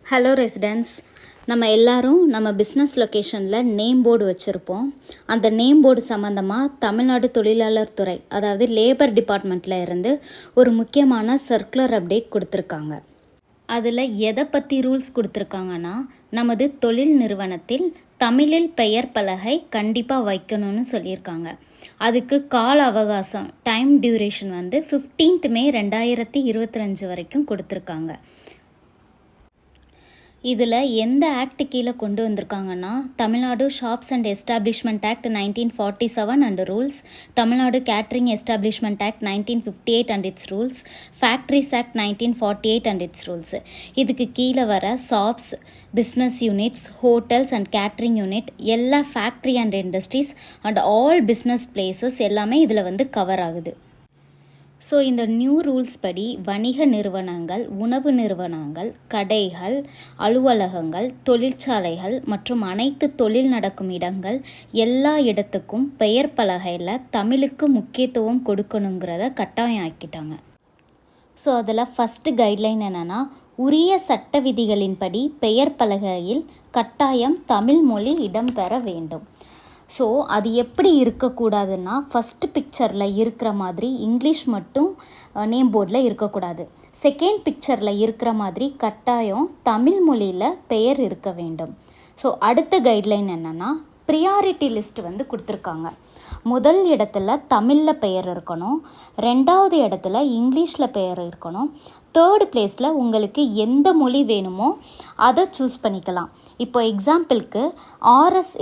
Hello residents, நம்ம எல்லாரும் நம்ம பிஸ்னஸ் லொக்கேஷனில் நேம் போர்டு வச்சுருப்போம். அந்த நேம் போர்டு சம்மந்தமாக தமிழ்நாடு தொழிலாளர் துறை, அதாவது லேபர் டிபார்ட்மெண்ட்டில் இருந்து ஒரு முக்கியமான சர்க்குலர் அப்டேட் கொடுத்துருக்காங்க. அதில் எதை பற்றி ரூல்ஸ் கொடுத்துருக்காங்கன்னா, நமது தொழில் நிறுவனத்தில் தமிழில் பெயர் பலகை கண்டிப்பாக வைக்கணும்னு சொல்லியிருக்காங்க. அதுக்கு கால அவகாசம், டைம் டியூரேஷன் 15 மே 2025 வரைக்கும் கொடுத்துருக்காங்க. இதில் எந்த ஆக்ட் கீழே கொண்டு வந்திருக்காங்கன்னா, Tamil Nadu shops and establishment act 1947 and rules, Tamil Nadu catering establishment act 1958 and its rules, factories act 1948 and its rules. இதுக்கு கீழே வர shops, business units, hotels and catering unit, எல்லா factory and industries and all business places எல்லாமே இதில் cover ஆகுது. So இந்த new rules படி வணிக நிறுவனங்கள், உணவு நிறுவனங்கள், கடைகள், அலுவலகங்கள், தொழிற்சாலைகள் மற்றும் அனைத்து தொழில் நடக்கும் இடங்கள் எல்லா இடத்துக்கும் பெயர் பலகையில் தமிழுக்கு முக்கியத்துவம் கொடுக்கணுங்கிறத கட்டாயம் ஆக்கிட்டாங்க. ஸோ அதில் ஃபஸ்ட்டு கைட்லைன் என்னென்னா, உரிய சட்ட விதிகளின்படி பெயர் பலகையில் கட்டாயம் தமிழ் மொழி இடம்பெற வேண்டும். ஸோ அது எப்படி இருக்கக்கூடாதுன்னா, ஃபஸ்ட்டு பிக்சரில் இருக்கிற மாதிரி இங்கிலீஷ் மட்டும் நேம் போர்டில் இருக்கக்கூடாது. செகண்ட் பிக்சரில் இருக்கிற மாதிரி கட்டாயம் தமிழ் மொழியில் பெயர் இருக்க வேண்டும். ஸோ அடுத்த கைட்லைன் என்னென்னா, ப்ரியாரிட்டி லிஸ்ட் கொடுத்துருக்காங்க. முதல் இடத்துல தமிழில் பெயர் இருக்கணும், ரெண்டாவது இடத்துல இங்கிலீஷில் பெயர் இருக்கணும், தேர்டு பிளேஸில் உங்களுக்கு எந்த மொழி வேணுமோ அதை சூஸ் பண்ணிக்கலாம். இப்போ எக்ஸாம்பிளுக்கு ஆர்எஸ்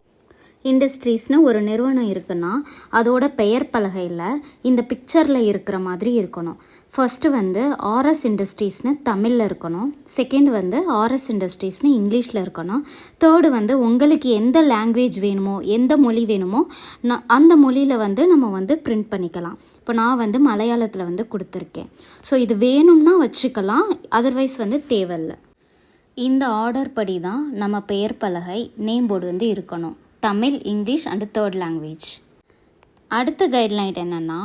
இண்டஸ்ட்ரீஸ்னு ஒரு நிறுவனம் இருக்குன்னா, அதோட பெயர் பலகையில் இந்த பிக்சரில் இருக்கிற மாதிரி இருக்கணும். ஃபஸ்ட்டு ஆர்எஸ் இண்டஸ்ட்ரீஸ்னு தமிழில் இருக்கணும், செகண்ட் ஆர்எஸ் இண்டஸ்ட்ரீஸ்னு இங்கிலீஷில் இருக்கணும், தேர்டு உங்களுக்கு எந்த லாங்குவேஜ் வேணுமோ, எந்த மொழி வேணுமோ அந்த மொழியில் நம்ம பிரிண்ட் பண்ணிக்கலாம். இப்போ நான் மலையாளத்தில் கொடுத்துருக்கேன். ஸோ இது வேணும்னா வச்சுக்கலாம், அதர்வைஸ் தேவையில்லை. இந்த ஆர்டர் படி தான் நம்ம பெயர் பலகை நேம் போர்டு இருக்கணும், Tamil, English and third language. அடுத்த கைட்லைன் என்னென்னா,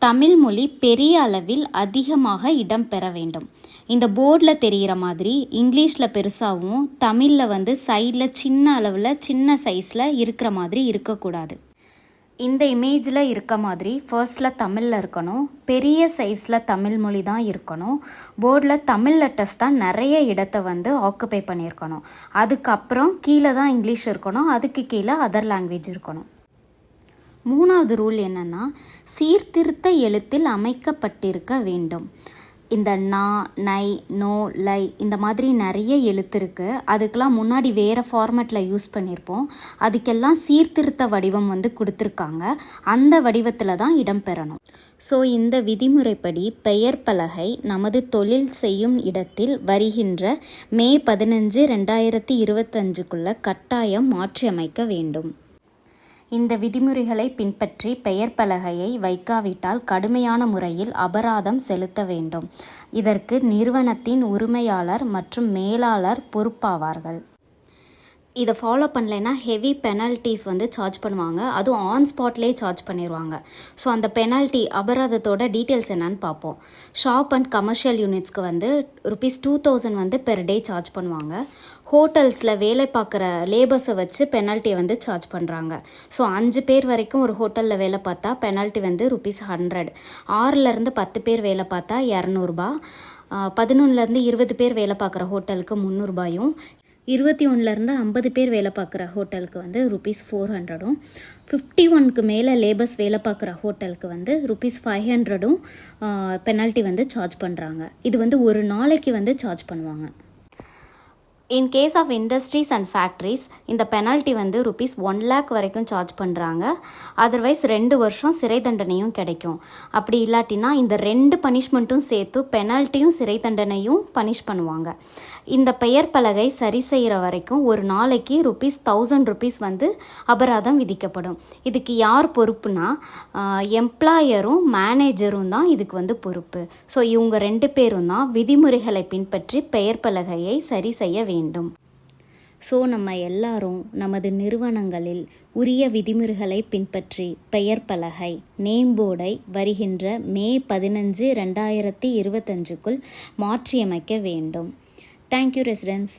தமிழ் மொழி பெரிய அளவில் அதிகமாக இடம்பெற வேண்டும். இந்த போர்டில் தெரிகிற மாதிரி இங்கிலீஷில் பெருசாகவும் தமிழில் சைடில் சின்ன அளவில் சின்ன சைஸில் இருக்கிற மாதிரி இருக்கக்கூடாது. இந்த இமேஜில் இருக்க மாதிரி ஃபர்ஸ்டில் தமிழில் இருக்கணும், பெரிய சைஸில் தமிழ் மொழி தான் இருக்கணும், போர்டில் தமிழ் லெட்டர்ஸ் தான் நிறைய இடத்தை ஆக்குபை பண்ணியிருக்கணும். அதுக்கப்புறம் கீழே தான் இங்கிலீஷ் இருக்கணும், அதுக்கு கீழே அதர் லாங்குவேஜ் இருக்கணும். மூணாவது ரூல் என்னென்னா, சீர்திருத்த எழுத்தில் அமைக்கப்பட்டிருக்க வேண்டும். இந்த நா, நை, நோ, லை இந்த மாதிரி நிறைய எழுத்து இருக்குது. அதுக்கெல்லாம் முன்னாடி வேறு ஃபார்மேட்டில் யூஸ் பண்ணியிருப்போம். அதுக்கெல்லாம் சீர்திருத்த வடிவம் கொடுத்துருக்காங்க. அந்த வடிவத்தில் தான் இடம்பெறணும். ஸோ இந்த விதிமுறைப்படி பெயர் பலகை நமது தொழில் செய்யும் இடத்தில் வருகின்ற மே 15, 2025 கட்டாயம் மாற்றியமைக்க வேண்டும். இந்த விதிமுறைகளை பின்பற்றி பெயர் பலகையை வைக்காவிட்டால் கடுமையான முறையில் அபராதம் செலுத்த வேண்டும். இதற்கு நிறுவனத்தின் உரிமையாளர் மற்றும் மேலாளர் பொறுப்பாவார்கள். இதை ஃபாலோ பண்ணலைன்னா ஹெவி பெனால்ட்டிஸ் சார்ஜ் பண்ணுவாங்க. அதுவும் ஆன் ஸ்பாட்லேயே சார்ஜ் பண்ணிடுவாங்க. ஸோ அந்த பெனால்ட்டி அபராதத்தோட டீட்டெயில்ஸ் என்னன்னு பார்ப்போம். ஷாப் அண்ட் கமர்ஷியல் யூனிட்ஸ்க்கு ₹2000 பெர் டே சார்ஜ் பண்ணுவாங்க. ஹோட்டல்ஸில் வேலை பார்க்குற லேபர்ஸை வச்சு பெனால்ட்டியை சார்ஜ் பண்ணுறாங்க. ஸோ 5 பேர் வரைக்கும் ஒரு ஹோட்டலில் வேலை பார்த்தா பெனால்ட்டி ₹100. 6லேருந்து 10 பேர் வேலை பார்த்தா ₹200. 11லேருந்து 20 பேர் வேலை பார்க்குற ஹோட்டலுக்கு ₹300. 21லேருந்து 50 பேர் வேலை பார்க்குற ஹோட்டலுக்கு ₹400. 51க்கு மேலே லேபர்ஸ் வேலை பார்க்குற ஹோட்டலுக்கு ₹500 பெனால்ட்டி சார்ஜ் பண்ணுறாங்க. இது ஒரு நாளைக்கு சார்ஜ் பண்ணுவாங்க. In case of industries and factories இந்த பெனால்ட்டி ₹1 lakh வரைக்கும் சார்ஜ் பண்ணுறாங்க. அதர்வைஸ் 2 வருஷம் சிறை தண்டனையும் கிடைக்கும். அப்படி இல்லாட்டினா இந்த 2 பனிஷ்மெண்ட்டும் சேர்த்து பெனால்ட்டியும் சிறை தண்டனையும் பனிஷ் பண்ணுவாங்க. இந்த பெயர் பலகை சரி செய்கிற வரைக்கும் ஒரு நாளைக்கு ₹1000 அபராதம் விதிக்கப்படும். இதுக்கு யார் பொறுப்புனா, எம்ப்ளாயரும் மேனேஜரும் தான் இதுக்கு பொறுப்பு. ஸோ இவங்க 2 பேரும் தான் விதிமுறைகளை பின்பற்றி பெயர் பலகையை சரி செய்ய வேண்டும். ஸோ நம்ம எல்லாரும் நமது நிறுவனங்களில் உரிய விதிமுறைகளை பின்பற்றி பெயர் பலகை நேம் போர்டை வருகின்ற மே 15, 2025 மாற்றியமைக்க வேண்டும். Thank you, residents.